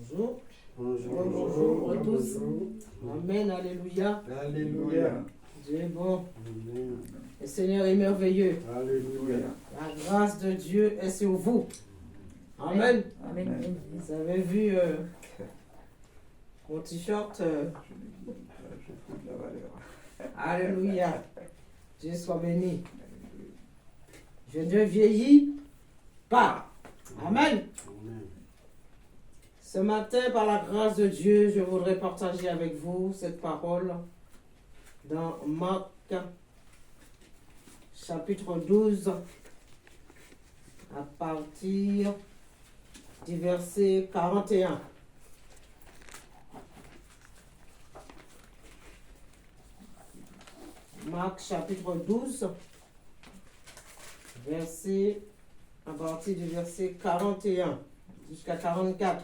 Bonjour. Bonjour. Bonjour à tous. Amen, alléluia. Alléluia. Dieu est bon. Amen. Le Seigneur est merveilleux. Alléluia. La grâce de Dieu est sur vous. Amen. Amen. Vous avez vu mon t-shirt. Je fous de la valeur. Alléluia. Dieu soit béni. Je ne vieillis pas. Amen. Amen. Ce matin, par la grâce de Dieu, je voudrais partager avec vous cette parole dans Marc, chapitre 12, à partir du verset 41. Marc, chapitre 12, à partir du verset 41 jusqu'à 44.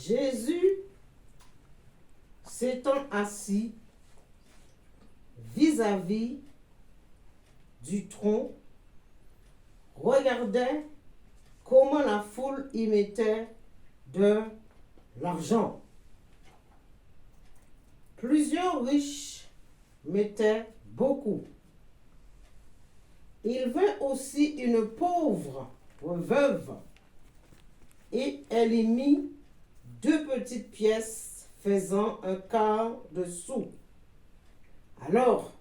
Jésus, s'étant assis vis-à-vis du tronc, regardait comment la foule y mettait de l'argent. Plusieurs riches mettaient beaucoup. Il vint aussi une pauvre veuve, et elle y mit 2 petites pièces faisant un quart de sou. Alors,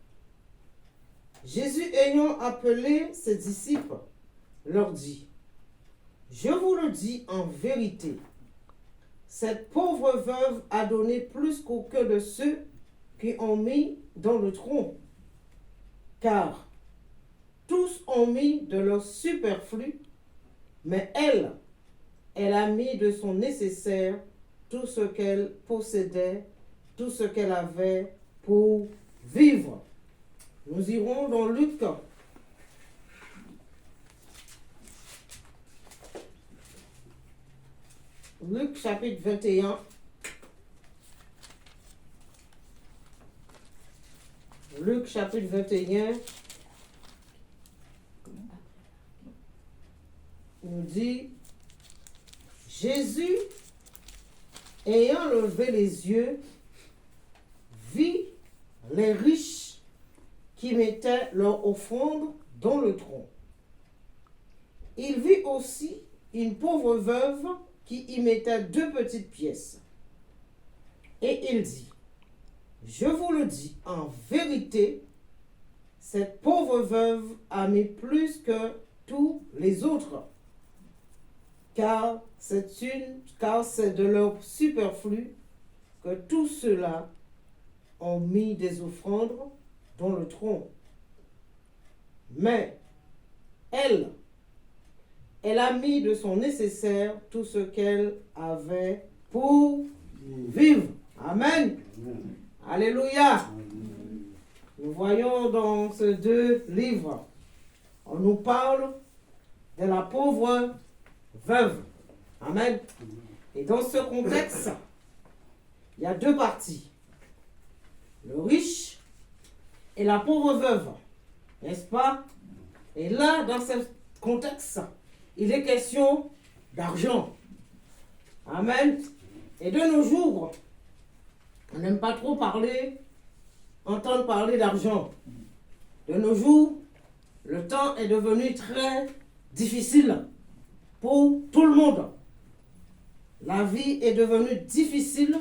Jésus ayant appelé ses disciples, leur dit: je vous le dis en vérité, cette pauvre veuve a donné plus qu'aucun de ceux qui ont mis dans le tronc, car tous ont mis de leur superflu, mais elle a mis de son nécessaire tout ce qu'elle possédait, tout ce qu'elle avait pour vivre. Nous irons dans Luc. Luc chapitre 21. Luc chapitre 21 nous dit: Jésus, ayant levé les yeux, vit les riches qui mettaient leur offrande dans le tronc. Il vit aussi une pauvre veuve qui y mettait 2 petites pièces. Et il dit: je vous le dis en vérité, cette pauvre veuve a mis plus que tous les autres, car c'est de leur superflu que tous ceux-là ont mis des offrandes dans le tronc. Mais elle a mis de son nécessaire tout ce qu'elle avait pour vivre. Amen. Amen. Alléluia. Amen. Nous voyons dans ces 2 livres, on nous parle de la pauvre veuve. Amen. Et dans ce contexte, il y a 2 parties. Le riche et la pauvre veuve. N'est-ce pas? Et là, dans ce contexte, il est question d'argent. Amen. Et de nos jours, on n'aime pas trop entendre parler d'argent. De nos jours, le temps est devenu très difficile pour tout le monde. La vie est devenue difficile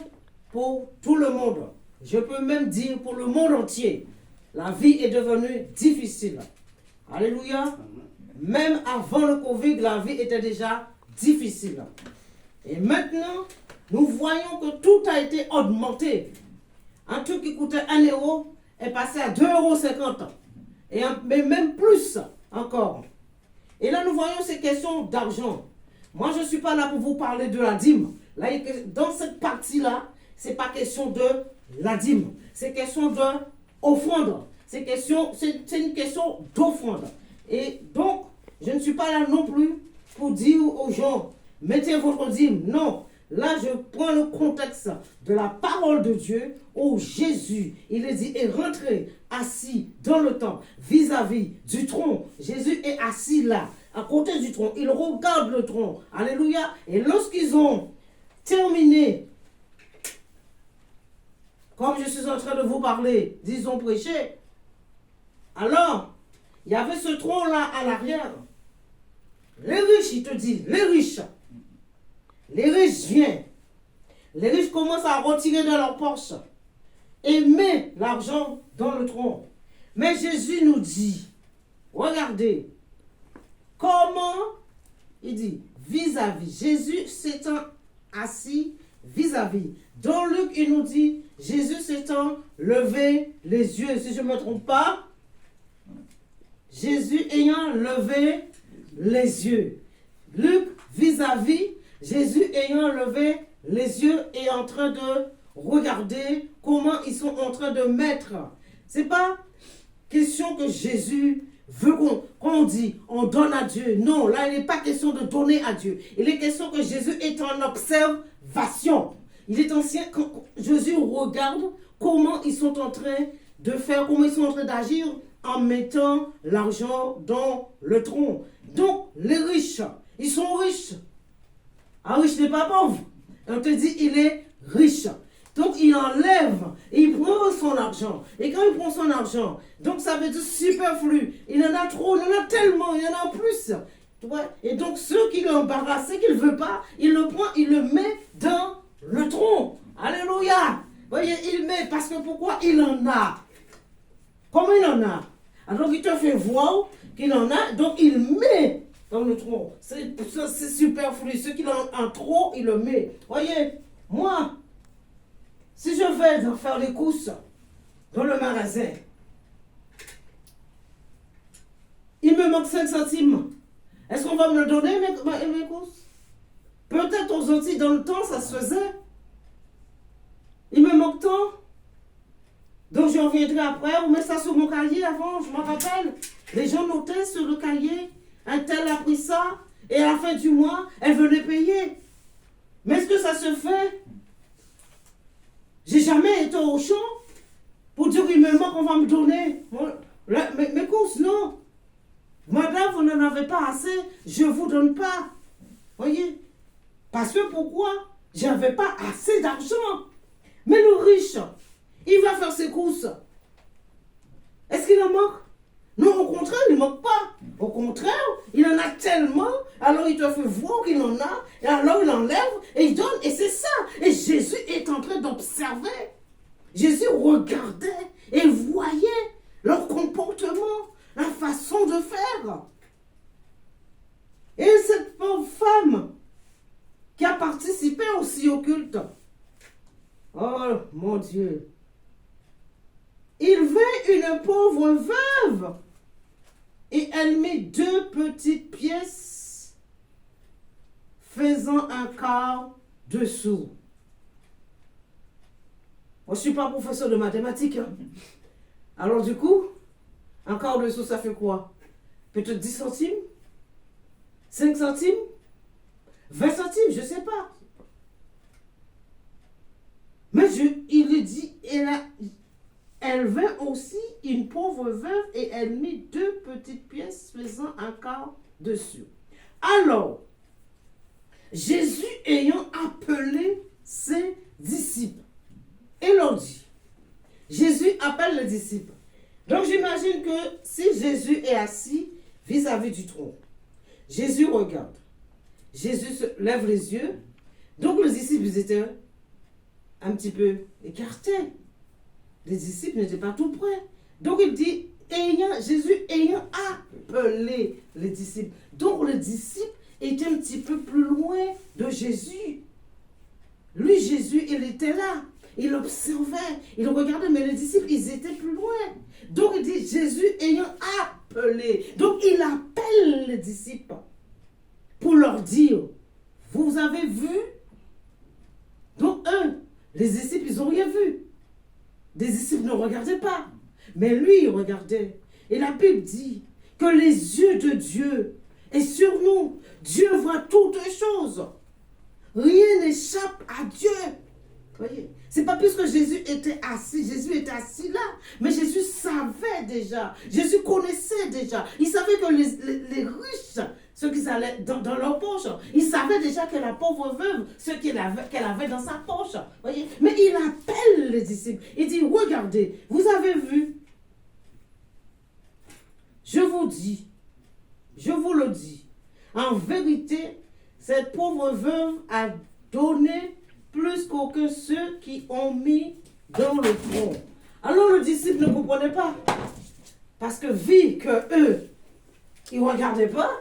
pour tout le monde. Je peux même dire pour le monde entier. La vie est devenue difficile. Alléluia. Même avant le Covid, la vie était déjà difficile. Et maintenant, nous voyons que tout a été augmenté. Un truc qui coûtait 1 euro est passé à 2,50 €. Mais même plus encore. Et là, nous voyons ces questions d'argent. Moi, je ne suis pas là pour vous parler de la dîme. Là, dans cette partie-là, ce n'est pas question de la dîme. C'est question d'offrande. C'est une question d'offrande. Et donc, je ne suis pas là non plus pour dire aux gens, mettez votre dîme. Non. là je prends le contexte de la parole de Dieu où Jésus, il est dit, est rentré, assis dans le temple, vis-à-vis du trône. Jésus est assis là, à côté du trône. Il regarde le trône. Alléluia. Et lorsqu'ils ont terminé, comme je suis en train de vous parler, disons prêcher, alors, il y avait ce trône-là à l'arrière. Les riches, il te dit, les riches viennent. Les riches commencent à retirer de leur poche et mettent l'argent dans le trône. Mais Jésus nous dit, regardez, comment, il dit, vis-à-vis. Jésus s'étant assis vis-à-vis. Dans Luc, il nous dit, Jésus s'étant levé les yeux. Si je ne me trompe pas, Jésus ayant levé les yeux. Luc, vis-à-vis, Jésus ayant levé les yeux et en train de regarder comment ils sont en train de mettre. C'est pas question que Jésus veut qu'on dit, on donne à Dieu. Non, là, il n'est pas question de donner à Dieu. Il est question que Jésus est en observation. Il est ancien, quand Jésus regarde comment ils sont en train de faire, comment ils sont en train d'agir en mettant l'argent dans le tronc. Donc, les riches, ils sont riches. Un riche n'est pas pauvre. On te dit, il est riche. Donc, il enlève, et il prend son argent. Et quand il prend son argent, donc ça veut dire superflu. Il en a trop, il en a tellement, il en a plus. Tu vois? Et donc, ceux qui l'ont embarrassé, qu'il ne veut pas, il le prend, il le met dans le tronc. Alléluia. Voyez, il met, parce que pourquoi? Il en a. Comment il en a? Alors, il te fait voir qu'il en a, donc il met dans le tronc. C'est superflu. Ceux qui l'ont en trop, il le met. Voyez, moi, si je vais faire les courses dans le magasin, il me manque 5 centimes. Est-ce qu'on va me le donner, mes courses? Peut-être aux Antilles, dans le temps, ça se faisait. Il me manque tant. Donc je reviendrai après, on met ça sur mon cahier avant, je m'en rappelle. Les gens notaient sur le cahier, un tel a pris ça, et à la fin du mois, elle venait payer. Mais est-ce que ça se fait? J'ai jamais été au champ pour dire qu'il me manque, on va me donner mes courses, non. Madame, vous n'en avez pas assez, je ne vous donne pas. Voyez? Parce que pourquoi? Je n'avais pas assez d'argent. Mais le riche, il va faire ses courses. Est-ce qu'il en manque? Non, au contraire, il ne manque pas. Au contraire, il en a tellement, alors il te fait voir qu'il en a, et alors il enlève, et il donne, et c'est ça. Et Jésus est en train d'observer. Jésus regardait et voyait leur comportement, la façon de faire. Et cette pauvre femme qui a participé aussi au culte, oh mon Dieu, il vint une pauvre veuve et elle mit 2 petites pièces faisant un quart de sou. Moi, je ne suis pas professeur de mathématiques. Hein. Alors du coup, un quart de sou, ça fait quoi? Peut-être 10 centimes? 5 centimes? 20 centimes, je ne sais pas. Mais il lui dit, elle vint aussi une pauvre veuve et elle mit 2 petites pièces faisant un quart dessus. Alors, Jésus ayant appelé ses disciples, et leur dit, Jésus appelle les disciples. Donc j'imagine que si Jésus est assis vis-à-vis du trône, Jésus regarde, Jésus se lève les yeux, donc les disciples étaient un petit peu écartés. Les disciples n'étaient pas tout près. Donc il dit, Jésus ayant appelé les disciples. Donc le disciple était un petit peu plus loin de Jésus. Lui, Jésus, il était là. Il observait, il regardait, mais les disciples, ils étaient plus loin. Donc il dit, Jésus ayant appelé. Donc il appelle les disciples pour leur dire, vous avez vu? Donc eux, les disciples, ils n'ont rien vu. Les disciples ne regardaient pas. Mais lui, il regardait. Et la Bible dit que les yeux de Dieu est sur nous. Dieu voit toutes choses. Rien n'échappe à Dieu. Voyez, c'est pas plus que Jésus était assis là, mais Jésus savait déjà, Jésus connaissait déjà, il savait que les riches, ceux qui allaient dans leur poche, il savait déjà que la pauvre veuve, ce qu'elle avait dans sa poche, voyez, mais il appelle les disciples, il dit, regardez, vous avez vu, je vous dis, je vous le dis, en vérité, cette pauvre veuve a donné plus qu'aucun ceux qui ont mis dans le tronc. Alors le disciple ne comprenait pas. Parce que vu que eux, ils ne regardaient pas,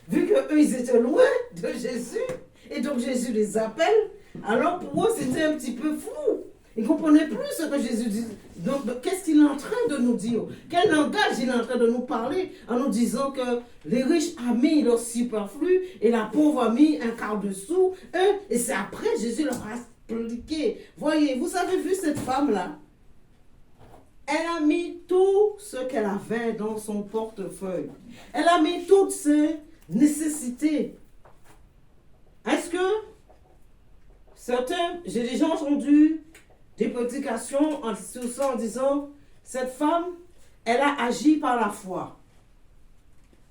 vu que eux, ils étaient loin de Jésus, et donc Jésus les appelle, alors pour eux, c'était un petit peu flou. Ils ne comprenaient plus ce que Jésus dit. Donc, qu'est-ce qu'il est en train de nous dire? Quel langage il est en train de nous parler en nous disant que les riches ont mis leur superflu et la pauvre a mis un quart de sou. Et c'est après Jésus leur a expliqué. Voyez, vous avez vu cette femme-là? Elle a mis tout ce qu'elle avait dans son portefeuille. Elle a mis toutes ses nécessités. Est-ce que certains, j'ai déjà entendu des prédications sur ça en disant, cette femme, elle a agi par la foi.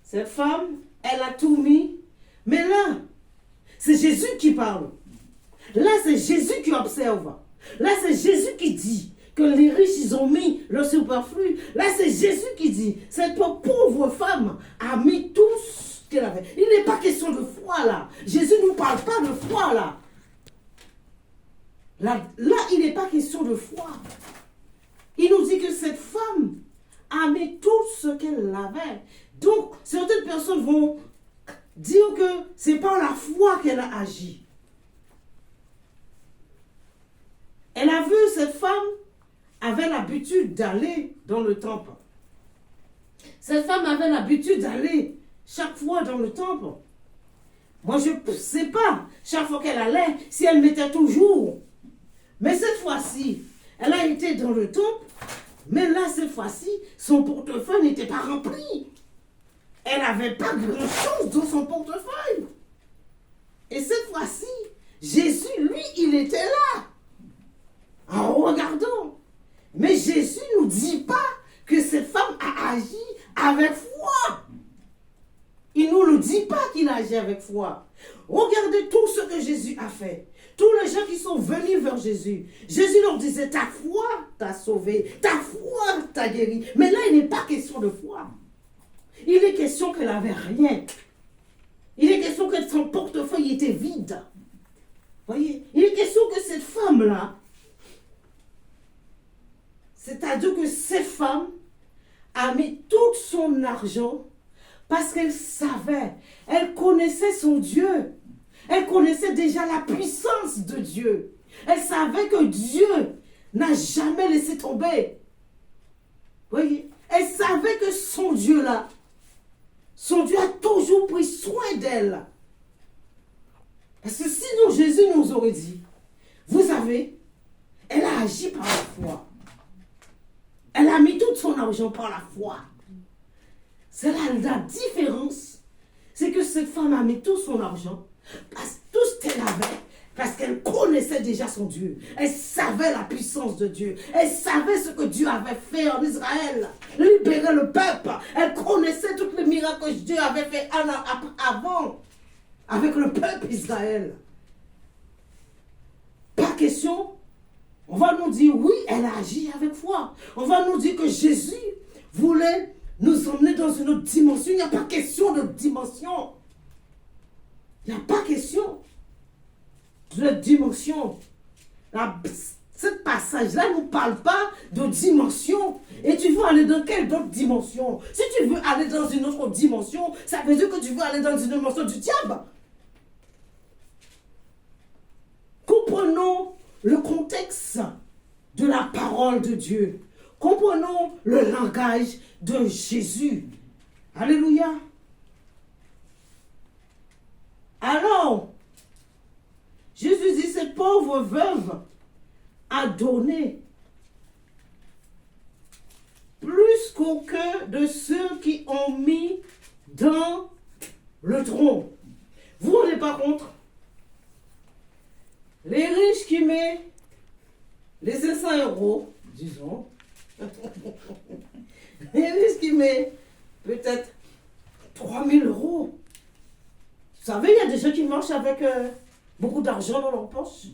Cette femme, elle a tout mis. Mais là, c'est Jésus qui parle. Là, c'est Jésus qui observe. Là, c'est Jésus qui dit que les riches, ils ont mis le superflu. Là, c'est Jésus qui dit, cette pauvre femme a mis tout ce qu'elle avait. Il n'est pas question de foi là. Jésus ne nous parle pas de foi là. Là, il n'est pas question de foi. Il nous dit que cette femme a mis tout ce qu'elle avait. Donc, certaines personnes vont dire que c'est par la foi qu'elle a agi. Elle a vu cette femme avait l'habitude d'aller dans le temple. Cette femme avait l'habitude d'aller chaque fois dans le temple. Moi, je ne sais pas, chaque fois qu'elle allait, si elle mettait toujours. Mais cette fois-ci, elle a été dans le temple, mais là, cette fois-ci, son portefeuille n'était pas rempli. Elle n'avait pas grand-chose dans son portefeuille. Et cette fois-ci, Jésus, lui, il était là, en regardant. Mais Jésus ne nous dit pas que cette femme a agi avec foi. Il ne nous le dit pas qu'il a agi avec foi. Regardez tout ce que Jésus a fait. Tous les gens qui sont venus vers Jésus, Jésus leur disait, ta foi t'a sauvé, ta foi t'a guéri. Mais là, il n'est pas question de foi. Il est question qu'elle n'avait rien. Il est question que son portefeuille était vide. Voyez, il est question que cette femme-là, c'est-à-dire que cette femme a mis tout son argent parce qu'elle savait, elle connaissait son Dieu. Elle connaissait déjà la puissance de Dieu. Elle savait que Dieu n'a jamais laissé tomber. Voyez, elle savait que son Dieu-là, son Dieu a toujours pris soin d'elle. Parce que sinon Jésus nous aurait dit, vous savez, elle a agi par la foi. Elle a mis tout son argent par la foi. C'est là la différence. C'est que cette femme a mis tout son argent, parce tout ce qu'elle avait, parce qu'elle connaissait déjà son Dieu. Elle savait la puissance de Dieu. Elle savait ce que Dieu avait fait en Israël. Libérer le peuple. Elle connaissait tous les miracles que Dieu avait fait avant avec le peuple Israël. Pas question. On va nous dire, oui, elle a agi avec foi. On va nous dire que Jésus voulait nous emmener dans une autre dimension. Il n'y a pas question de dimension. Il n'y a pas question de dimension. Ce passage-là ne nous parle pas de dimension. Et tu veux aller dans quelle autre dimension? Si tu veux aller dans une autre dimension, ça veut dire que tu veux aller dans une dimension du diable. Comprenons le contexte de la parole de Dieu. Comprenons le langage de Jésus. Alléluia. Alors, Jésus dit, cette pauvre veuve a donné plus qu'aucun de ceux qui ont mis dans le tronc. Vous vous rendez pas compte? €, disons, et lui, ce qui met peut-être 3 000 €. Vous savez, il y a des gens qui marchent avec beaucoup d'argent dans leur poche.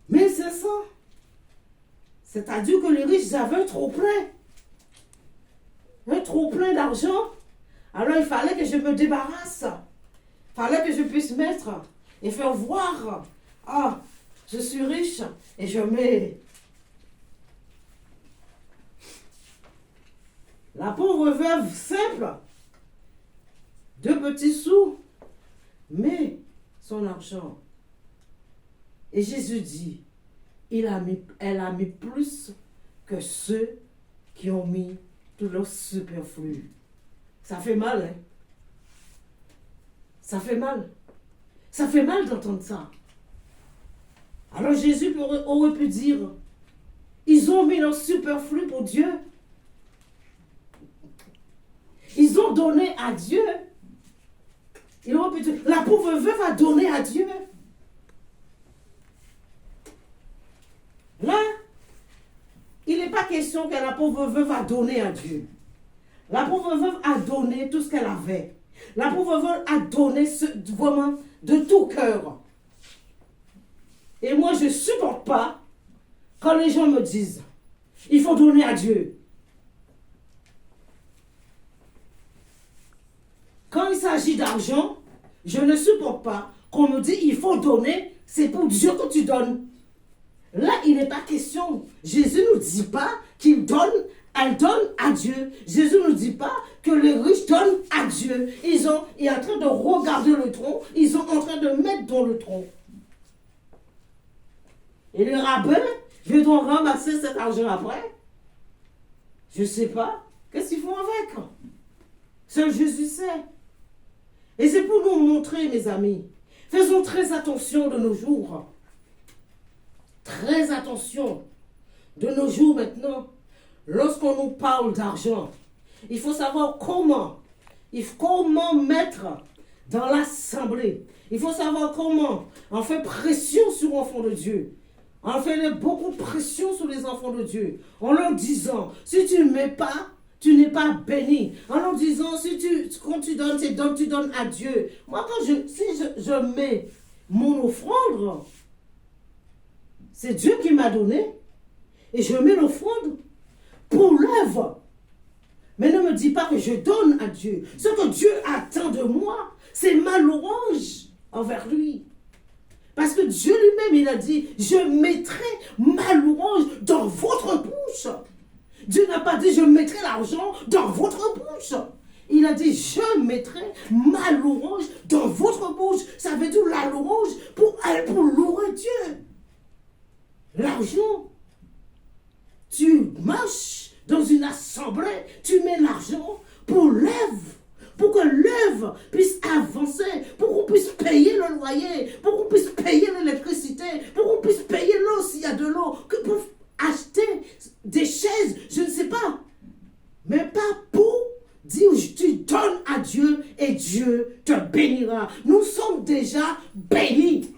Mais c'est ça. C'est-à-dire que les riches avaient un trop-plein. Un trop-plein d'argent. Alors il fallait que je me débarrasse. Il fallait que je puisse mettre et faire voir. Ah, je suis riche et je mets. La pauvre veuve simple, 2 petits sous, met son argent. Et Jésus dit, elle a mis plus que ceux qui ont mis tout leur superflu. Ça fait mal, hein? Ça fait mal. Ça fait mal d'entendre ça. Alors Jésus aurait pu dire, ils ont mis leur superflu pour Dieu. Ils ont donné à Dieu. Il aurait pu dire, la pauvre veuve a donné à Dieu. Là, il n'est pas question que la pauvre veuve a donné à Dieu. La pauvre veuve a donné tout ce qu'elle avait. La pauvre veuve a donné vraiment de tout cœur. Et moi, je ne supporte pas quand les gens me disent, il faut donner à Dieu. Quand il s'agit d'argent, je ne supporte pas qu'on me dise, il faut donner, c'est pour Dieu que tu donnes. Là, il n'est pas question. Jésus ne nous dit pas qu'il donne, elle donne à Dieu. Jésus ne nous dit pas que les riches donnent à Dieu. Ils sont en train de regarder le tronc. Ils sont en train de mettre dans le tronc. Et les rabbins viendront ramasser cet argent après. Je ne sais pas. Qu'est-ce qu'ils font avec? Seul Jésus sait. Et c'est pour nous montrer, mes amis. Faisons très attention de nos jours. Très attention de nos jours maintenant. Lorsqu'on nous parle d'argent, il faut savoir comment mettre dans l'assemblée. Il faut savoir comment on fait pression sur l'enfant de Dieu. On fait beaucoup de pression sur les enfants de Dieu. En leur disant, si tu ne mets pas, tu n'es pas béni. En leur disant, quand tu donnes, tu donnes à Dieu. Moi, si je mets mon offrande, c'est Dieu qui m'a donné. Et je mets l'offrande pour l'œuvre. Mais ne me dis pas que je donne à Dieu. Ce que Dieu attend de moi, c'est ma louange envers lui. Parce que Dieu lui-même, il a dit, je mettrai ma louange dans votre bouche. Dieu n'a pas dit, je mettrai l'argent dans votre bouche. Il a dit, je mettrai ma louange dans votre bouche. Ça veut dire la louange pour louer Dieu. L'argent, tu marches dans une assemblée, tu mets l'argent pour l'œuvre. Pour que l'œuvre puisse avancer, pour qu'on puisse payer le loyer, pour qu'on puisse payer l'électricité, pour qu'on puisse payer l'eau s'il y a de l'eau, pour acheter des chaises, je ne sais pas. Mais pas pour dire tu donnes à Dieu et Dieu te bénira. Nous sommes déjà bénis.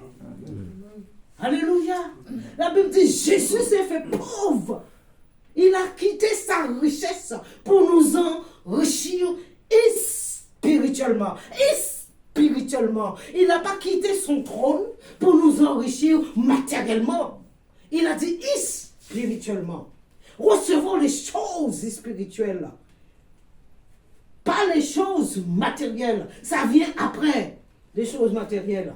Alléluia. La Bible dit Jésus s'est fait pauvre. Il a quitté sa richesse pour nous enrichir spirituellement. Il n'a pas quitté son trône pour nous enrichir matériellement. Il a dit spirituellement. Recevons les choses spirituelles. Pas les choses matérielles. Ça vient après les choses matérielles.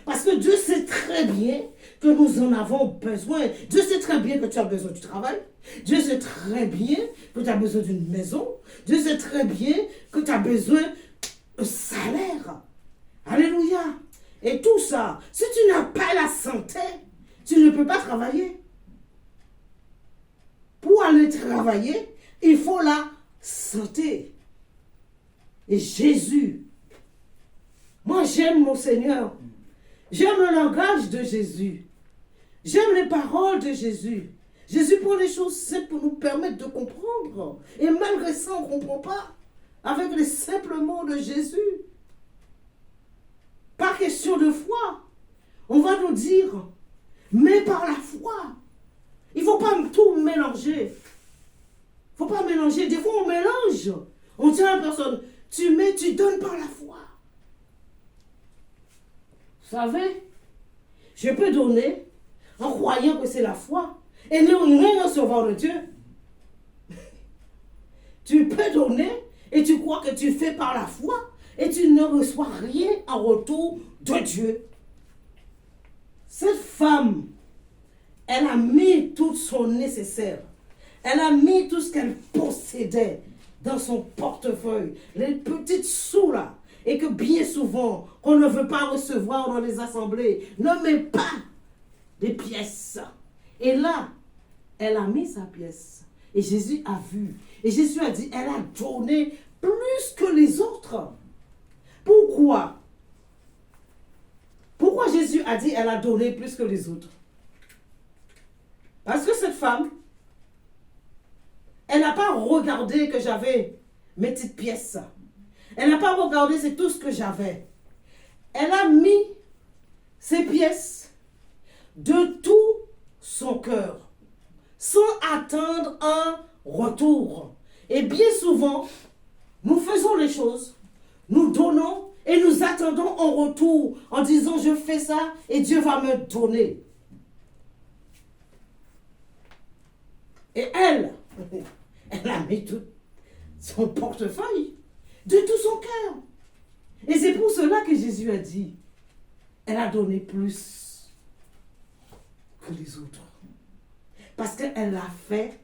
Parce que Dieu sait très bien que nous en avons besoin. Dieu sait très bien que tu as besoin du travail. Dieu sait très bien que tu as besoin d'une maison. Dieu sait très bien que tu as besoin d'un salaire. Alléluia. Et tout ça, si tu n'as pas la santé, tu ne peux pas travailler. Pour aller travailler, il faut la santé. Et Jésus, moi j'aime mon Seigneur. J'aime le langage de Jésus. J'aime les paroles de Jésus. Jésus prend les choses simples pour nous permettre de comprendre. Et malgré ça, on ne comprend pas. Avec les simples mots de Jésus. Pas question de foi. On va nous dire, mais par la foi. Il ne faut pas tout mélanger. Il ne faut pas mélanger. Des fois, on mélange. On dit à la personne, tu mets, tu donnes par la foi. Vous savez, je peux donner en croyant que c'est la foi et ne rien recevoir de Dieu. Tu peux donner et tu crois que tu fais par la foi et tu ne reçois rien en retour de Dieu. Cette femme, elle a mis tout son nécessaire. Elle a mis tout ce qu'elle possédait dans son portefeuille. Les petites sous là. Et que bien souvent, on ne veut pas recevoir dans les assemblées. Ne met pas des pièces. Et là, elle a mis sa pièce. Et Jésus a vu. Et Jésus a dit, elle a donné plus que les autres. Pourquoi? Pourquoi Jésus a dit, elle a donné plus que les autres? Parce que cette femme, elle n'a pas regardé que j'avais mes petites pièces. Elle n'a pas regardé, c'est tout ce que j'avais. Elle a mis ses pièces de tout son cœur, sans attendre un retour. Et bien souvent, nous faisons les choses, nous donnons et nous attendons un retour en disant je fais ça et Dieu va me donner. Et elle a mis tout son portefeuille de tout son cœur. Et c'est pour cela que Jésus a dit, elle a donné plus que les autres. Parce qu'elle l'a fait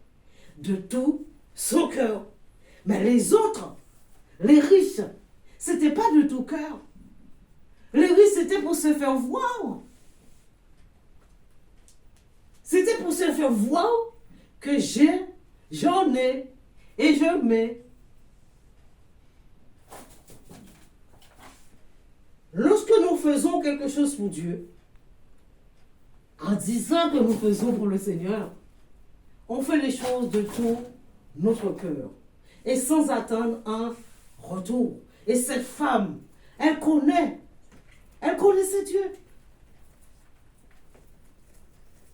de tout son cœur. Mais les autres, les riches, c'était pas de tout cœur. Les riches, c'était pour se faire voir. C'était pour se faire voir que j'en ai et je mets. Lorsque nous faisons quelque chose pour Dieu, en disant que nous faisons pour le Seigneur, on fait les choses de tout notre cœur et sans attendre un retour. Et cette femme, elle connaissait Dieu.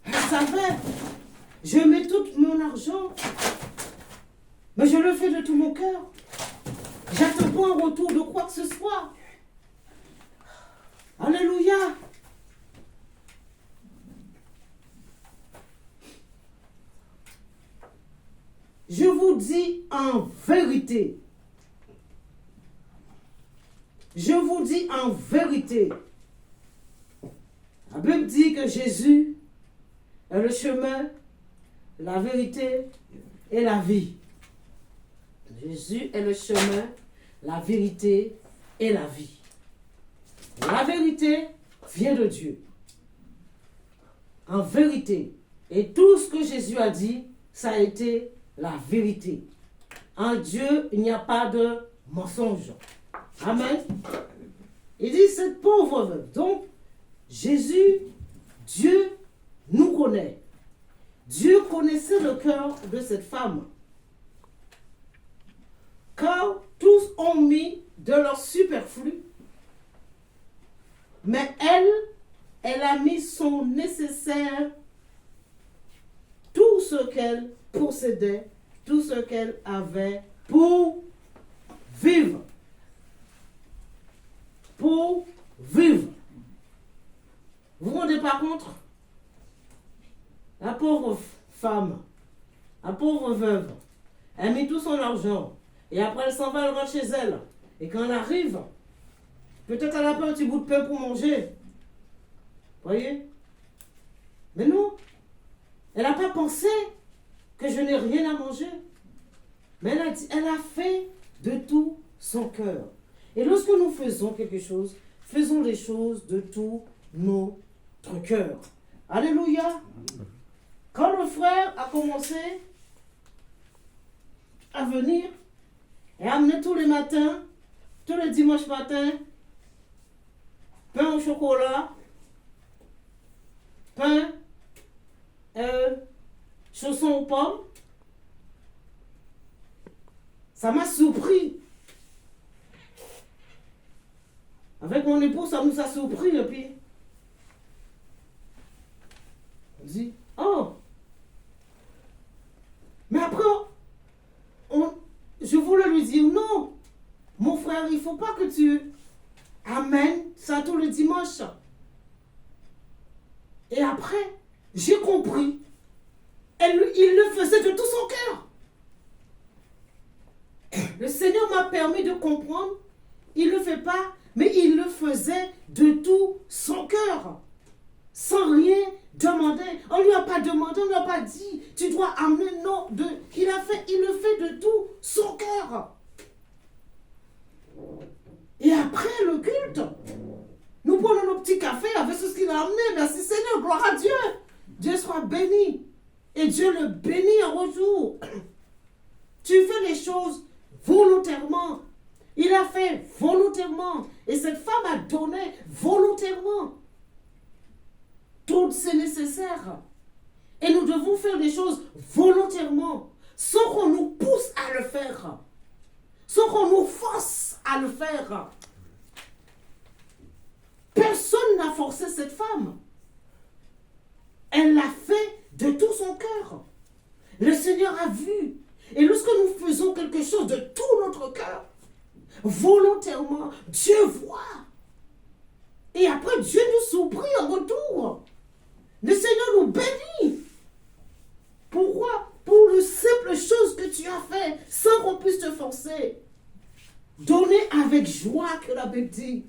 Elle savait, je mets tout mon argent, mais je le fais de tout mon cœur. J'attends pas un retour de quoi que ce soit. Alléluia. Je vous dis en vérité. Je vous dis en vérité. La Bible dit que Jésus est le chemin, la vérité et la vie. Jésus est le chemin, la vérité et la vie. La vérité vient de Dieu. En vérité. Et tout ce que Jésus a dit, ça a été la vérité. En Dieu, il n'y a pas de mensonge. Amen. Il dit cette pauvre veuve. Donc, Jésus, Dieu nous connaît. Dieu connaissait le cœur de cette femme. Car tous ont mis de leur superflu. Mais elle a mis son nécessaire, tout ce qu'elle possédait, tout ce qu'elle avait pour vivre. Pour vivre. Vous vous rendez pas compte? La pauvre femme, la pauvre veuve, elle met tout son argent. Et après, elle s'en va, elle rentre chez elle. Et quand elle arrive, peut-être elle n'a pas un petit bout de pain pour manger. Voyez? Mais non. Elle n'a pas pensé que je n'ai rien à manger. Mais elle a fait de tout son cœur. Et lorsque nous faisons quelque chose, faisons les choses de tout notre cœur. Alléluia. Quand le frère a commencé à venir et amener tous les matins, tous les dimanches matins, pain au chocolat, pain, chaussons aux pommes, ça m'a surpris. Avec mon époux, ça nous a surpris. Et puis, après, je voulais lui dire, non, mon frère, il ne faut pas que tu amènes ça tous les dimanches. Et après, j'ai compris. Il le faisait de tout son cœur. Le Seigneur m'a permis de comprendre. Il ne le fait pas, mais il le faisait de tout son cœur. Sans rien demander. On ne lui a pas demandé, on ne lui a pas dit, tu dois amener, non. Il le fait de tout son cœur. Et après le culte, nous prenons nos petits cafés avec ce qu'il a amené. Merci Seigneur, gloire à Dieu. Dieu soit béni. Et Dieu le bénit en retour. Tu fais les choses volontairement. Il a fait volontairement. Et cette femme a donné volontairement. Tout c'est nécessaire. Et nous devons faire des choses volontairement. Sans qu'on nous pousse à le faire. Sans qu'on nous force à le faire. Personne n'a forcé cette femme. Elle l'a fait de tout son cœur. Le Seigneur a vu. Et lorsque nous faisons quelque chose de tout notre cœur, volontairement, Dieu voit. Et après, Dieu nous supplie en retour. Le Seigneur nous bénit. Pourquoi? Pour le simple chose que tu as fait, sans qu'on puisse te forcer. Donner avec joie, que la Bible dit.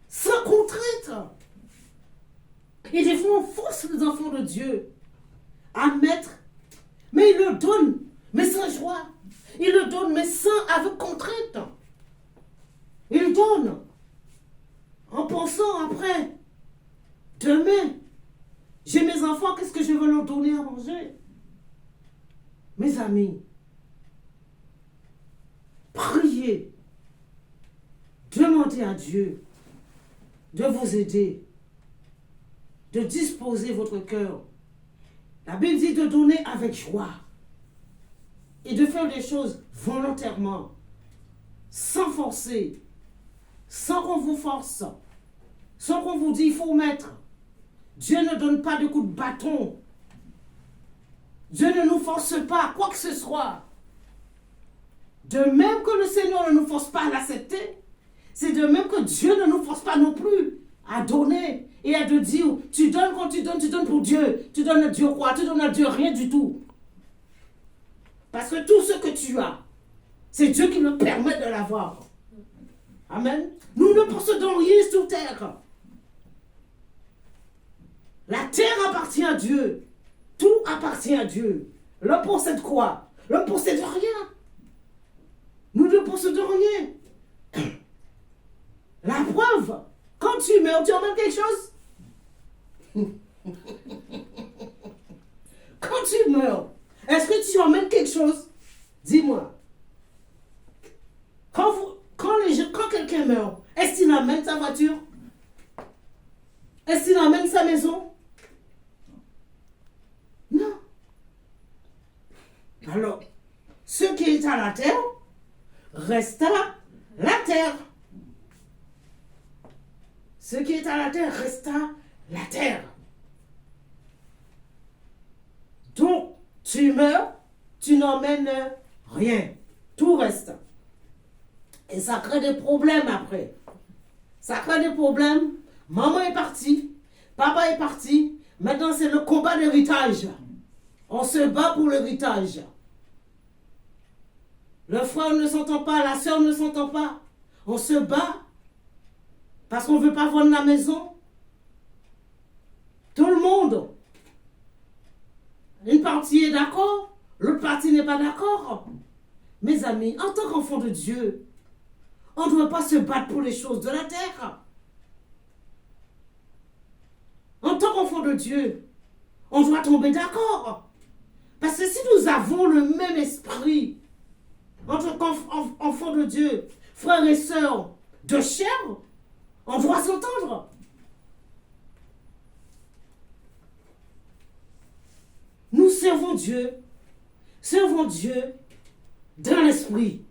Sans contrainte. Et des fois, on force les enfants de Dieu à mettre, mais ils le donnent, mais sans joie. Ils le donnent, mais avec contrainte. Ils donnent en pensant après, demain, j'ai mes enfants, qu'est-ce que je veux leur donner à manger? Mes amis, priez, demandez à Dieu de vous aider, de disposer votre cœur. La Bible dit de donner avec joie et de faire des choses volontairement, sans forcer, sans qu'on vous force, sans qu'on vous dise il faut mettre. Dieu ne donne pas de coups de bâton. Dieu ne nous force pas, quoi que ce soit. De même que le Seigneur ne nous force pas à l'accepter, c'est de même que Dieu ne nous force pas non plus à donner et à te dire, tu donnes quand tu donnes pour Dieu. Tu donnes à Dieu quoi? Tu donnes à Dieu rien du tout. Parce que tout ce que tu as, c'est Dieu qui nous permet de l'avoir. Amen. Nous ne possédons rien sur terre. La terre appartient à Dieu. Tout appartient à Dieu. L'homme possède quoi? L'homme possède rien. Nous ne possédons rien. La preuve, quand tu meurs, tu emmènes quelque chose? Quand tu meurs, est-ce que tu emmènes quelque chose? Dis-moi. Quand quelqu'un meurt, est-ce qu'il emmène sa voiture? Est-ce qu'il emmène sa maison? Non. Alors, ce qui est à la terre, reste à la terre. Ce qui est à la terre, reste à la terre. Donc, tu meurs, tu n'emmènes rien. Tout reste. Et ça crée des problèmes après. Ça crée des problèmes. Maman est partie. Papa est parti. Maintenant, c'est le combat d'héritage. On se bat pour l'héritage. Le frère ne s'entend pas, la soeur ne s'entend pas. On se bat parce qu'on ne veut pas vendre la maison. Tout le monde. Une partie est d'accord, l'autre partie n'est pas d'accord. Mes amis, en tant qu'enfant de Dieu, on ne doit pas se battre pour les choses de la terre. En tant qu'enfant de Dieu, on doit tomber d'accord. Parce que si nous avons le même esprit, en tant qu'enfant de Dieu, frères et sœurs de chair, on doit s'entendre. Nous servons Dieu dans l'esprit.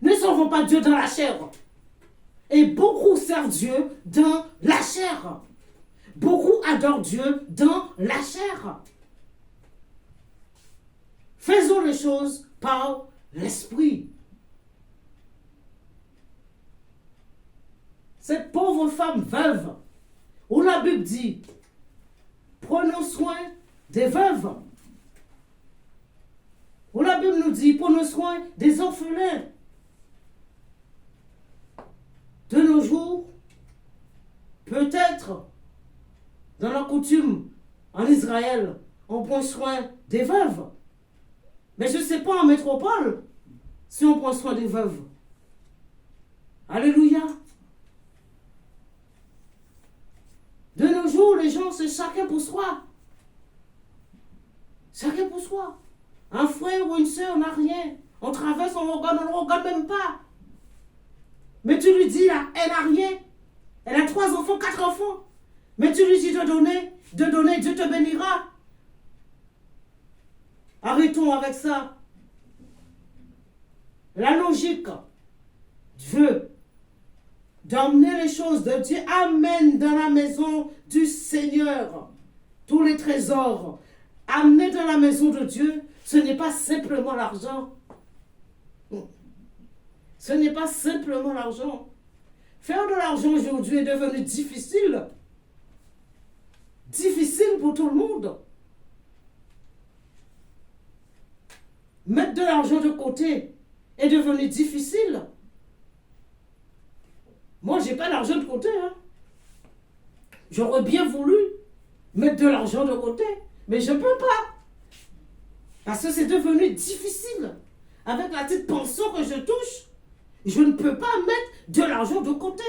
Ne servons pas Dieu dans la chair. Et beaucoup servent Dieu dans la chair. Beaucoup adorent Dieu dans la chair. Faisons les choses par l'esprit. Cette pauvre femme veuve, où la Bible dit, prenons soin des veuves. Où la Bible nous dit, prenons soin des orphelins. De nos jours, peut-être, dans la coutume en Israël, on prend soin des veuves. Mais je ne sais pas en métropole si on prend soin des veuves. Alléluia. De nos jours, les gens, c'est chacun pour soi. Chacun pour soi. Un frère ou une soeur n'a rien. On traverse, on ne le regarde même pas. Mais tu lui dis, là, elle n'a rien. Elle a 3 enfants, 4 enfants. Mais tu lui dis de donner, Dieu te bénira. Arrêtons avec ça. La logique veut d'emmener les choses de Dieu. Amène dans la maison du Seigneur tous les trésors. Amener dans la maison de Dieu, ce n'est pas simplement l'argent. Ce n'est pas simplement l'argent. Faire de l'argent aujourd'hui est devenu difficile. Difficile pour tout le monde. Mettre de l'argent de côté est devenu difficile. Moi, je n'ai pas d'argent de côté. J'aurais bien voulu mettre de l'argent de côté, mais je ne peux pas. Parce que c'est devenu difficile. Avec la petite pension que je touche, je ne peux pas mettre de l'argent de côté.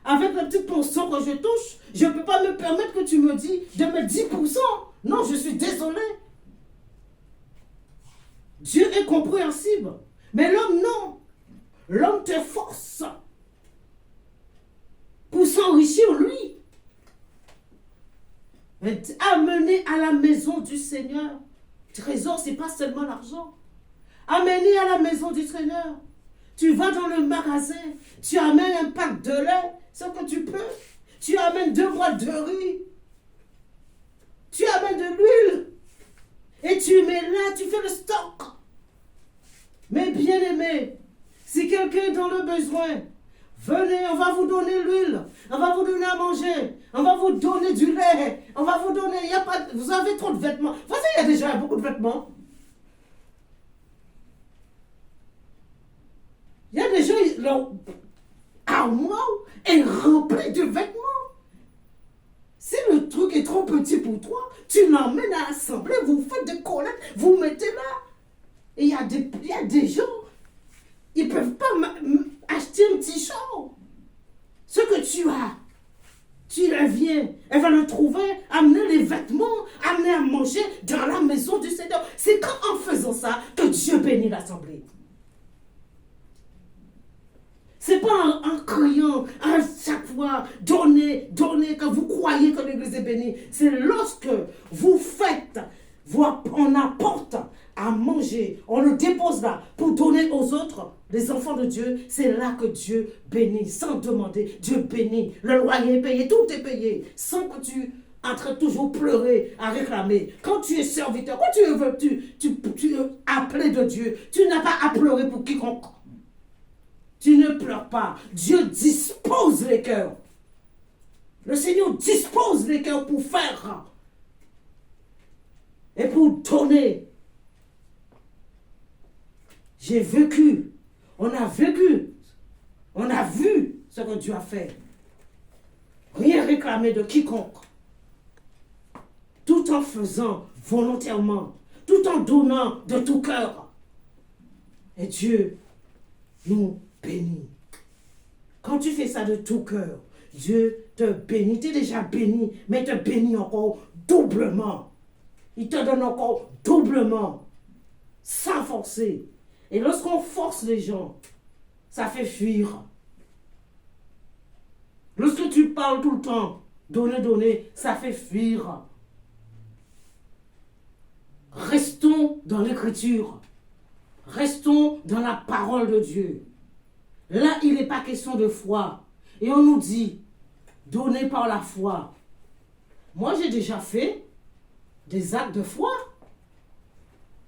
Avec la petite pension que je touche, je ne peux pas me permettre que tu me dis de mettre 10%. Non, je suis désolé. Dieu est compréhensible. Mais l'homme, non. L'homme te force pour s'enrichir, lui. Mais amener à la maison du Seigneur. Trésor, ce n'est pas seulement l'argent. Amener à la maison du Seigneur. Tu vas dans le magasin, tu amènes un pack de lait, ce que tu peux. Tu amènes 2 boîtes de riz. Tu amènes de l'huile. Et tu mets là, tu fais le stock. Mais bien aimé, si quelqu'un est dans le besoin, venez, on va vous donner l'huile, on va vous donner à manger, on va vous donner du lait, on va vous donner, vous avez trop de vêtements. Vous savez, il y a déjà beaucoup de vêtements. Il y a des gens, leur armoire est remplie de vêtements. Si le truc est trop petit pour toi, tu l'emmènes à l'assemblée, vous faites des collectes, vous mettez là. Et il y a des gens, ils ne peuvent pas acheter un petit char. Ce que tu as, tu reviens, elle va le trouver, amener les vêtements, amener à manger dans la maison du Seigneur. C'est en faisant ça que Dieu bénit l'assemblée. C'est pas en criant à chaque fois, donnez, que vous croyez que l'église est bénie. C'est lorsque vous faites, on apporte à manger, on le dépose là pour donner aux autres, les enfants de Dieu, c'est là que Dieu bénit, sans demander, Dieu bénit. Le loyer est payé, tout est payé, sans que tu en train de toujours pleurer, à réclamer. Quand tu es serviteur, quand tu es appelé de Dieu, tu n'as pas à pleurer pour quiconque. Tu ne pleures pas. Dieu dispose les cœurs. Le Seigneur dispose les cœurs pour faire et pour donner. J'ai vécu. On a vécu. On a vu ce que Dieu a fait. Rien réclamer de quiconque. Tout en faisant volontairement. Tout en donnant de tout cœur. Et Dieu nous bénit. Quand tu fais ça de tout cœur, Dieu te bénit. Tu es déjà béni, mais il te bénit encore doublement. Il te donne encore doublement, sans forcer. Et lorsqu'on force les gens, ça fait fuir. Lorsque tu parles tout le temps, donner, ça fait fuir. Restons dans l'écriture. Restons dans la parole de Dieu. Là, il n'est pas question de foi. Et on nous dit, donnez par la foi. Moi, j'ai déjà fait des actes de foi.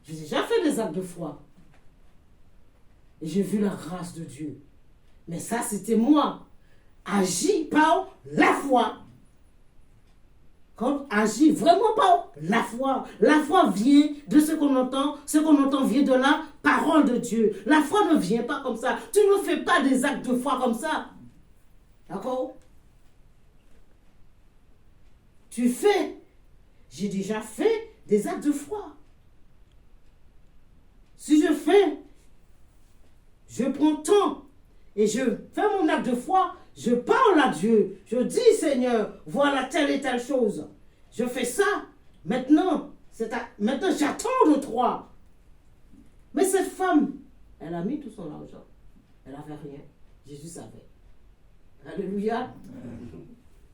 J'ai déjà fait des des actes de foi. Et j'ai vu la grâce de Dieu. Mais ça, c'était moi. Agi par la foi. Quand agit vraiment par la foi. La foi vient de ce qu'on entend. Ce qu'on entend vient de la parole de Dieu. La foi ne vient pas comme ça. Tu ne fais pas des actes de foi comme ça. D'accord? Tu fais. J'ai déjà fait des actes de foi. Si je fais, je prends temps et je fais mon acte de foi, je parle à Dieu. Je dis, Seigneur, voilà telle et telle chose. Je fais ça. Maintenant, maintenant j'attends de toi. Mais cette femme, elle a mis tout son argent. Elle n'avait rien. Jésus savait. Alléluia.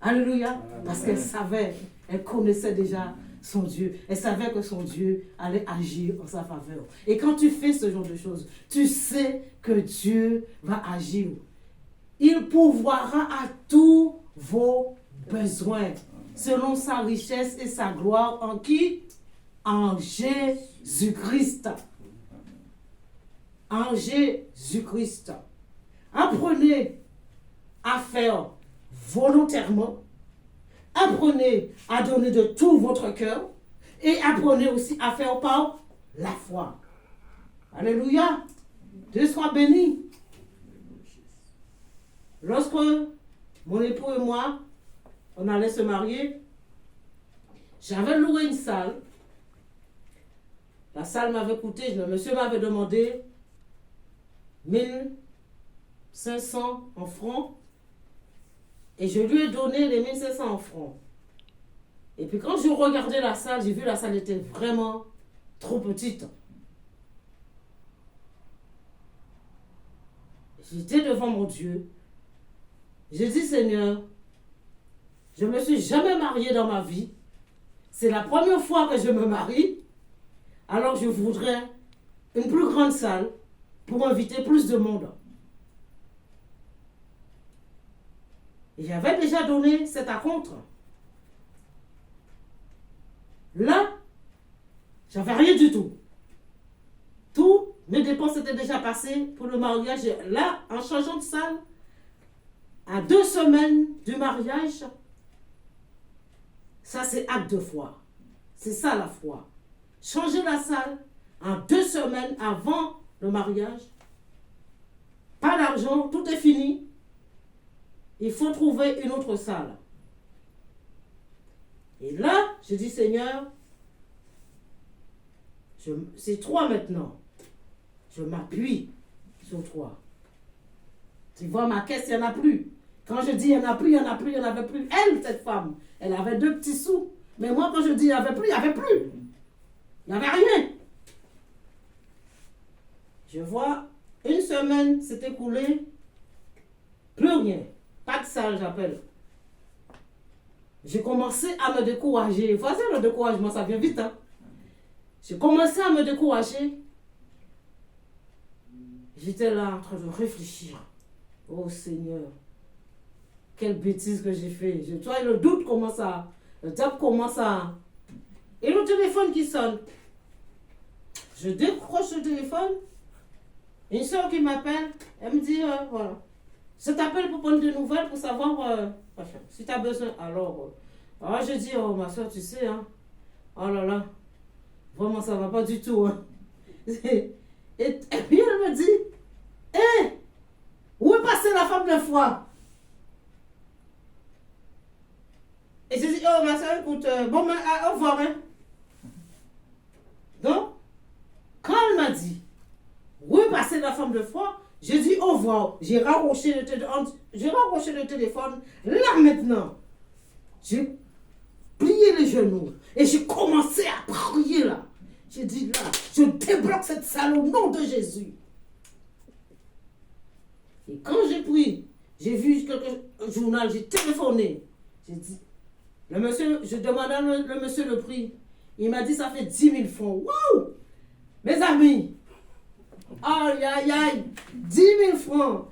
Alléluia. Parce qu'elle savait, elle connaissait déjà son Dieu. Elle savait que son Dieu allait agir en sa faveur. Et quand tu fais ce genre de choses, tu sais que Dieu va agir. Il pourvoira à tous vos besoins, selon sa richesse et sa gloire en qui? En Jésus-Christ. En Jésus-Christ. Apprenez à faire volontairement. Apprenez à donner de tout votre cœur. Et apprenez aussi à faire par la foi. Alléluia. Dieu soit béni. Lorsque mon époux et moi, on allait se marier, j'avais loué une salle. La salle m'avait coûté, le monsieur m'avait demandé 1500 en francs. Et je lui ai donné les 1500 en francs. Et puis quand je regardais la salle, j'ai vu la salle était vraiment trop petite. J'étais devant mon Dieu. J'ai dit, Seigneur, je ne me suis jamais mariée dans ma vie. C'est la première fois que je me marie. Alors je voudrais une plus grande salle pour inviter plus de monde. Et j'avais déjà donné cet acompte. Là, j'avais rien du tout. Tous mes dépenses étaient déjà passées pour le mariage. Là, en changeant de salle, à 2 semaines du mariage, ça c'est acte de foi. C'est ça la foi. Changer la salle en 2 semaines avant le mariage. Pas d'argent, tout est fini. Il faut trouver une autre salle. Et là, je dis, Seigneur, c'est 3 maintenant. Je m'appuie sur 3. Tu vois, ma caisse, il n'y en a plus. Quand je dis il n'y en a plus, il n'y en a plus, il n'y en avait plus. Elle, cette femme, elle avait 2 petits sous. Mais moi, quand je dis il n'y avait plus, il n'y avait plus. Il n'y avait rien. Je vois, une semaine s'est écoulée, plus rien. Pas de salle, j'appelle. J'ai commencé à me décourager. Vous savez, le découragement, ça vient vite. Hein? J'ai commencé à me décourager. J'étais là en train de réfléchir. Oh Seigneur, quelle bêtise que j'ai fait. Tu vois, le doute commence à... Le diable commence à... Et le téléphone qui sonne. Je décroche le téléphone. Une soeur qui m'appelle, elle me dit, voilà. Je t'appelle pour prendre des nouvelles, pour savoir si tu as besoin. Alors je dis, oh ma soeur, tu sais, hein. Oh là là, vraiment ça va pas du tout. Hein. Et puis elle me dit, hé, où est passée la femme de foi? Et je dis, oh ma soeur, écoute, bon, au revoir. Hein. Donc, quand elle m'a dit, où est passée la femme de foi? Je dis au revoir. J'ai raccroché le téléphone. Là maintenant, j'ai plié les genoux et j'ai commencé à prier là. J'ai dit là, je débloque cette salle au nom de Jésus. Et quand j'ai pris, j'ai vu quelques journal, j'ai téléphoné. J'ai dit, le monsieur, je demandais le monsieur le prix. Il m'a dit ça fait 10 000 francs. Waouh! Mes amis! Aïe, aïe, aïe, 10 000 francs.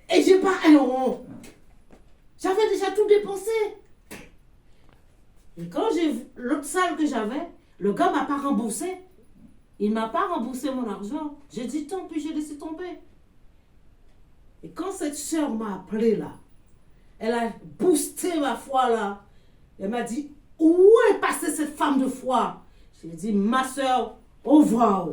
Et j'ai pas un rond. J'avais déjà tout dépensé. Et quand j'ai vu l'autre salle que j'avais, le gars m'a pas remboursé. Il ne m'a pas remboursé mon argent. J'ai dit tant pis, j'ai laissé tomber. Et quand cette sœur m'a appelé là, elle a boosté ma foi là. Elle m'a dit, où est passée cette femme de foi? J'ai dit, ma sœur, au revoir.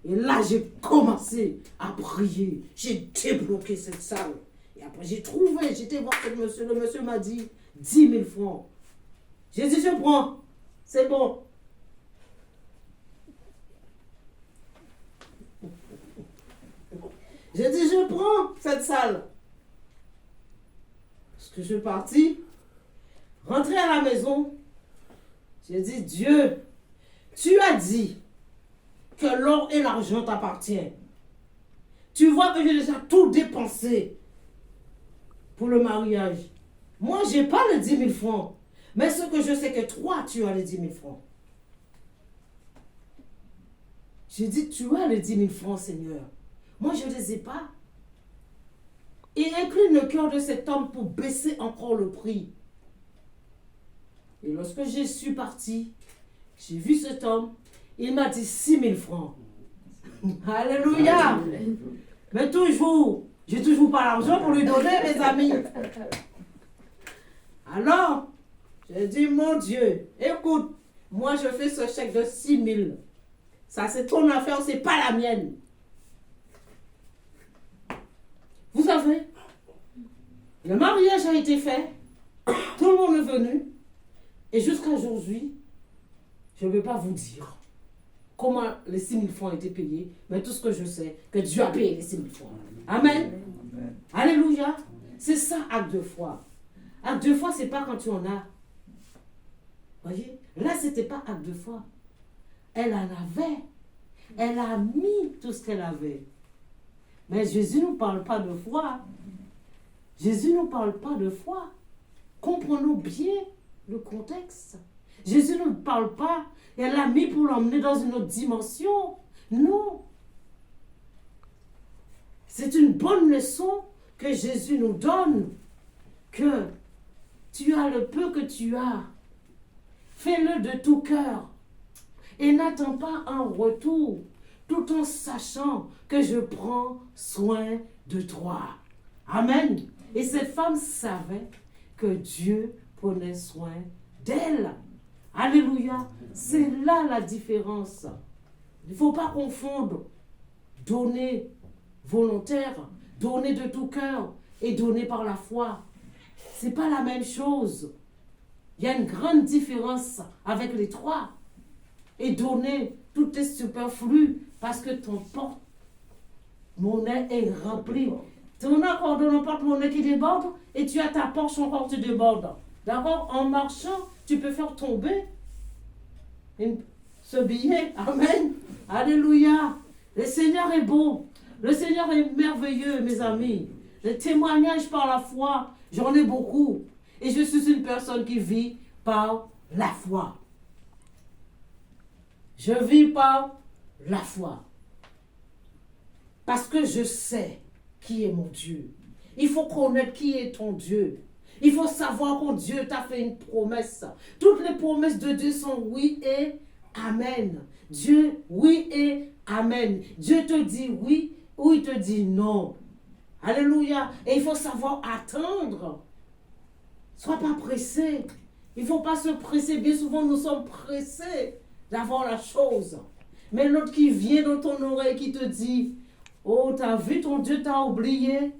Et là, j'ai commencé à prier. J'ai débloqué cette salle. Et après, j'ai trouvé, j'étais voir ce monsieur. Le monsieur m'a dit 10 000 francs. J'ai dit, je prends. C'est bon. J'ai dit, je prends cette salle. Parce que je suis partie, rentrée à la maison. J'ai dit, Dieu, tu as dit que l'or et l'argent t'appartiennent. Tu vois que j'ai déjà tout dépensé pour le mariage. Moi, je n'ai pas les 10 000 francs. Mais ce que je sais que toi, tu as les 10 000 francs. J'ai dit, tu as les 10 000 francs, Seigneur. Moi, je ne les ai pas. Et incline le cœur de cet homme pour baisser encore le prix. Et lorsque je suis partie, j'ai vu cet homme, il m'a dit 6 000 francs. Alléluia. Mais toujours, j'ai toujours pas l'argent pour lui donner, mes amis. Alors, j'ai dit, mon Dieu, écoute, moi je fais ce chèque de 6 000. Ça c'est ton affaire, c'est pas la mienne. Vous savez, le mariage a été fait, tout le monde est venu, et jusqu'à aujourd'hui, je ne vais pas vous dire comment les 6 000 francs ont été payés, mais tout ce que je sais, que Dieu a payé les 6 000 francs. Amen. Amen. Alléluia. C'est ça, acte de foi. Acte de foi, ce n'est pas quand tu en as. Voyez, là, ce n'était pas acte de foi. Elle en avait. Elle a mis tout ce qu'elle avait. Mais Jésus ne nous parle pas de foi. Jésus ne nous parle pas de foi. Comprenons bien le contexte. Jésus ne nous parle pas. Elle l'a mis pour l'emmener dans une autre dimension. Non. C'est une bonne leçon que Jésus nous donne. Que tu as le peu que tu as. Fais-le de tout cœur. Et n'attends pas un retour, tout en sachant que je prends soin de toi. Amen. Et cette femme savait que Dieu prenait soin d'elle. Alléluia. C'est là la différence. Il ne faut pas confondre donner volontaire, donner de tout cœur et donner par la foi. Ce n'est pas la même chose. Il y a une grande différence avec les trois. Et donner, tout est superflu parce que ton porte-monnaie est rempli. On a encore de porte-monnaie qui déborde et tu as ta poche encore qui déborde. D'accord? En marchant, tu peux faire tomber ce billet. Amen. Alléluia. Le Seigneur est beau. Le Seigneur est merveilleux, mes amis. Les témoignages par la foi, j'en ai beaucoup. Et je suis une personne qui vit par la foi. Je vis par la foi. Parce que je sais qui est mon Dieu. Il faut connaître qui est ton Dieu. Il faut savoir que Dieu t'a fait une promesse. Toutes les promesses de Dieu sont oui et amen. Dieu, oui et amen. Dieu te dit oui ou il te dit non. Alléluia. Et il faut savoir attendre. Sois pas pressé. Il ne faut pas se presser. Bien souvent, nous sommes pressés d'avoir la chose. Mais l'autre qui vient dans ton oreille qui te dit, oh, t'as vu ton Dieu t'a oublié.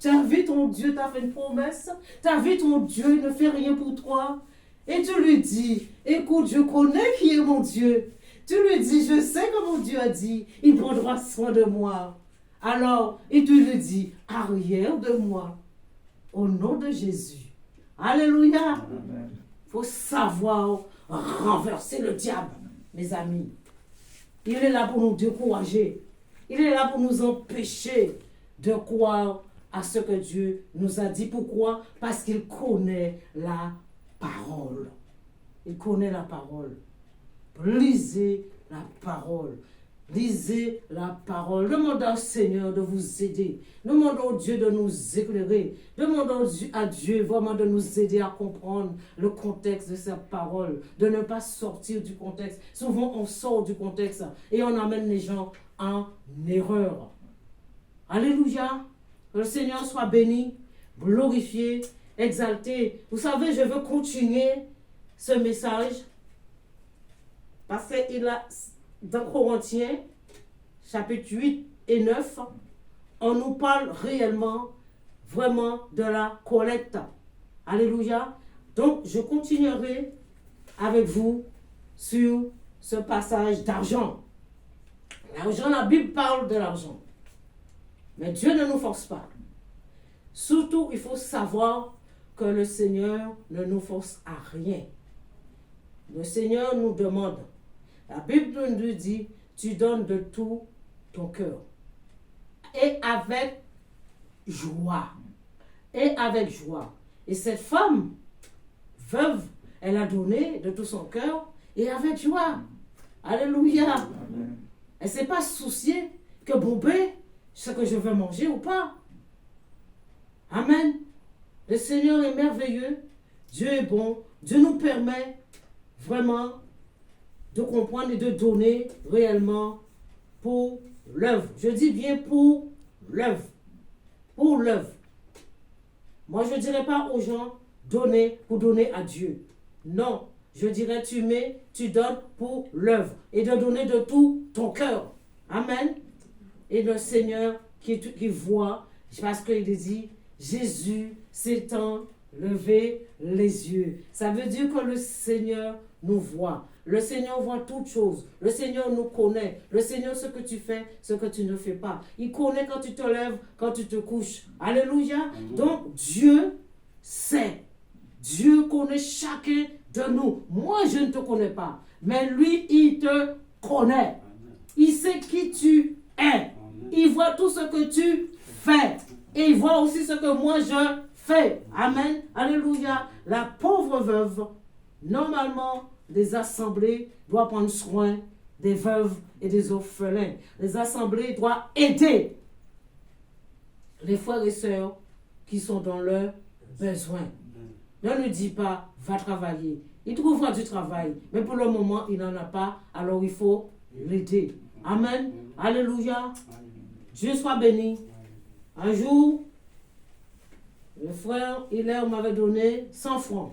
T'as vu ton Dieu t'a fait une promesse. T'as vu ton Dieu, il ne fait rien pour toi. Et tu lui dis, écoute, je connais qui est mon Dieu. Tu lui dis, je sais que mon Dieu a dit, il prendra soin de moi. Alors, et tu lui dis, arrière de moi, au nom de Jésus. Alléluia. Il faut savoir renverser le diable, mes amis. Il est là pour nous décourager. Il est là pour nous empêcher de croire à ce que Dieu nous a dit. Pourquoi? Parce qu'il connaît la parole. Il connaît la parole. Lisez la parole. Lisez la parole. Demandez au Seigneur de vous aider. Demandez au Dieu de nous éclairer. Demandez à Dieu vraiment de nous aider à comprendre le contexte de cette parole. De ne pas sortir du contexte. Souvent, on sort du contexte et on amène les gens en erreur. Alléluia. Que le Seigneur soit béni, glorifié, exalté. Vous savez, je veux continuer ce message parce qu'il a, dans Corinthiens, chapitre 8 et 9, on nous parle réellement, vraiment de la collecte. Alléluia. Donc, je continuerai avec vous sur ce passage d'argent. L'argent, la Bible parle de l'argent. Mais Dieu ne nous force pas. Surtout, il faut savoir que le Seigneur ne nous force à rien. Le Seigneur nous demande. La Bible nous dit, tu donnes de tout ton cœur. Et avec joie. Et avec joie. Et cette femme, veuve, elle a donné de tout son cœur et avec joie. Alléluia. Amen. Elle ne s'est pas souciée que Bobé, ce que je veux manger ou pas. Amen. Le Seigneur est merveilleux. Dieu est bon. Dieu nous permet vraiment de comprendre et de donner réellement pour l'œuvre. Je dis bien pour l'œuvre. Pour l'œuvre. Moi, je ne dirais pas aux gens donner pour donner à Dieu. Non. Je dirais tu mets, tu donnes pour l'œuvre. Et de donner de tout ton cœur. Amen. Et le Seigneur qui voit, parce qu'il dit, Jésus s'étant levé les yeux. Ça veut dire que le Seigneur nous voit. Le Seigneur voit toutes choses. Le Seigneur nous connaît. Le Seigneur, ce que tu fais, ce que tu ne fais pas. Il connaît quand tu te lèves, quand tu te couches. Alléluia. Donc, Dieu sait. Dieu connaît chacun de nous. Moi, je ne te connais pas. Mais lui, il te connaît. Il sait qui tu es. Il voit tout ce que tu fais. Et il voit aussi ce que moi je fais. Amen. Alléluia. La pauvre veuve, normalement, les assemblées doivent prendre soin des veuves et des orphelins. Les assemblées doivent aider les frères et sœurs qui sont dans leurs besoins. Ne lui dis pas, va travailler. Il trouvera du travail. Mais pour le moment, il n'en a pas. Alors il faut l'aider. Amen. Alléluia. Dieu soit béni. Un jour, le frère Hilaire m'avait donné 100 francs.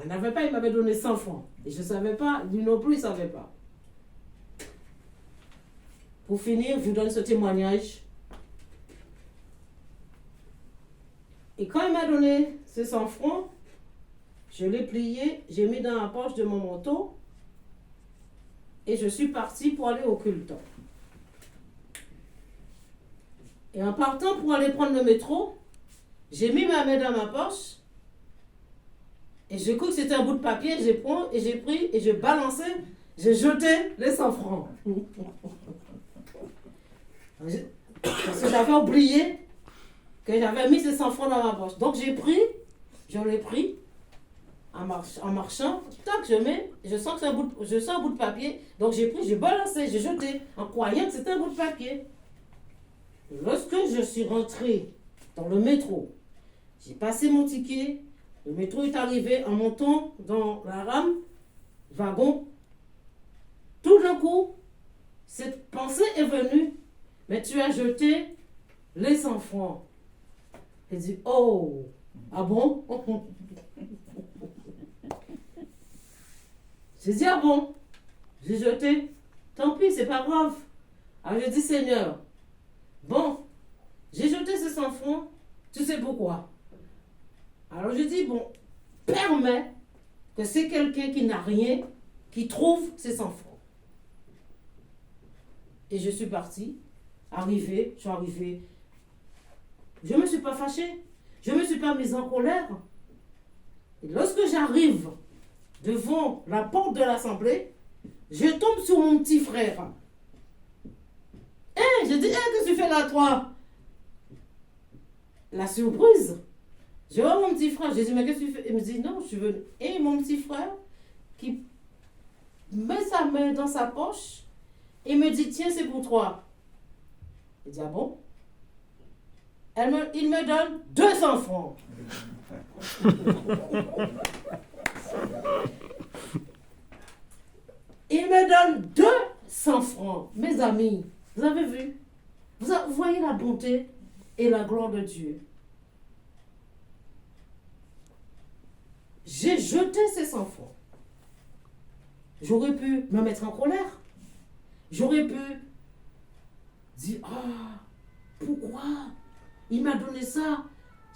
Il n'avait pas, il m'avait donné 100 francs. Et je ne savais pas, lui non plus, il ne savait pas. Pour finir, je vous donne ce témoignage. Et quand il m'a donné ces 100 francs, je l'ai plié, j'ai mis dans la poche de mon manteau et je suis partie pour aller au culte. Et en partant pour aller prendre le métro, j'ai mis ma main dans ma poche et j'ai cru que c'était un bout de papier, j'ai pris et j'ai balancé, j'ai jeté les 100 francs. Parce que j'avais oublié que j'avais mis ces 100 francs dans ma poche. Donc je l'ai pris en marchant, tac, je sens que c'est un bout de papier, donc j'ai balancé, j'ai jeté, en croyant que c'était un bout de papier. Lorsque je suis rentrée dans le métro, j'ai passé mon ticket, le métro est arrivé en montant dans la rame, wagon. Tout d'un coup, cette pensée est venue, mais tu as jeté les 100 francs. J'ai dit, oh, ah bon? J'ai dit, ah bon? J'ai jeté. Tant pis, c'est pas grave. Alors j'ai dit, Seigneur, bon, j'ai jeté ces 100 francs, tu sais pourquoi? Alors je dis, bon, permets que c'est quelqu'un qui n'a rien, qui trouve ces 100 francs. Et je suis partie, je suis arrivée. Je ne me suis pas fâchée, je ne me suis pas mise en colère. Et lorsque j'arrive devant la porte de l'assemblée, je tombe sur mon petit frère. Je dis, qu'est-ce que tu fais là, toi? La surprise. Je vois mon petit frère, je dis, mais qu'est-ce que tu fais? Il me dit, non, je suis venu. Et mon petit frère, qui met sa main main dans sa poche et me dit, tiens, c'est pour toi. Il dit, ah bon? Il me donne 200 francs. Il me donne 200 francs. Mes amis, vous avez vu? Vous voyez la bonté et la gloire de Dieu. J'ai jeté ces 100 francs. J'aurais pu me mettre en colère. J'aurais pu dire, ah, pourquoi il m'a donné ça?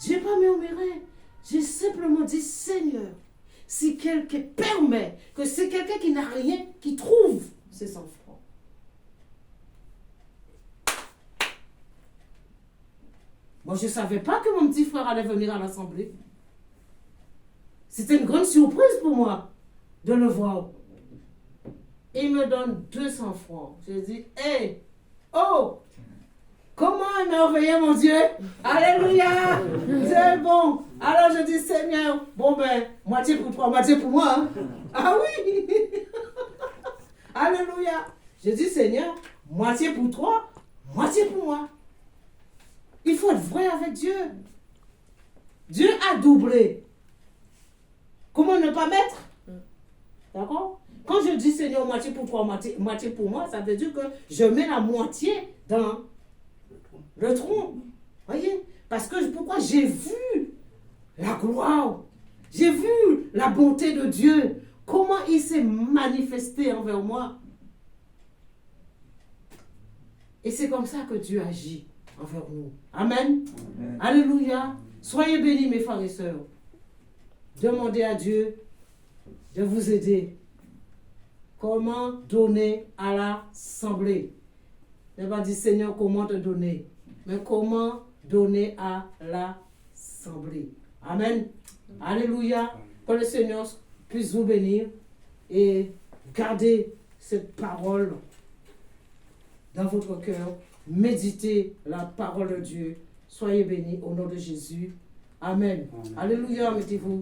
Je n'ai pas murmuré. J'ai simplement dit, Seigneur, si quelqu'un permet que c'est quelqu'un qui n'a rien, qui trouve ces 100 francs. Moi, je ne savais pas que mon petit frère allait venir à l'assemblée. C'était une grande surprise pour moi de le voir. Il me donne 200 francs. J'ai dit, hé, oh, comment émerveiller mon Dieu? Alléluia! C'est bon. Alors je dis, Seigneur, bon ben, moitié pour toi, moitié pour moi. Hein? Ah oui! Alléluia! Je dis, Seigneur, moitié pour toi, moitié pour moi. Il faut être vrai avec Dieu. Dieu a doublé. Comment ne pas mettre? D'accord? Quand je dis, Seigneur, moitié pour toi, moitié pour moi, ça veut dire que je mets la moitié dans le tronc. Voyez? Parce que pourquoi? J'ai vu la gloire. J'ai vu la bonté de Dieu. Comment il s'est manifesté envers moi. Et c'est comme ça que Dieu agit envers nous. Amen. Amen. Alléluia. Soyez bénis, mes frères et sœurs. Demandez à Dieu de vous aider. Comment donner à l'assemblée? Ne pas dire, Seigneur, comment te donner, mais comment donner à l'assemblée. Amen. Alléluia. Que le Seigneur puisse vous bénir et garder cette parole dans votre cœur. Méditez la parole de Dieu. Soyez bénis au nom de Jésus. Amen. Alléluia, mettez-vous.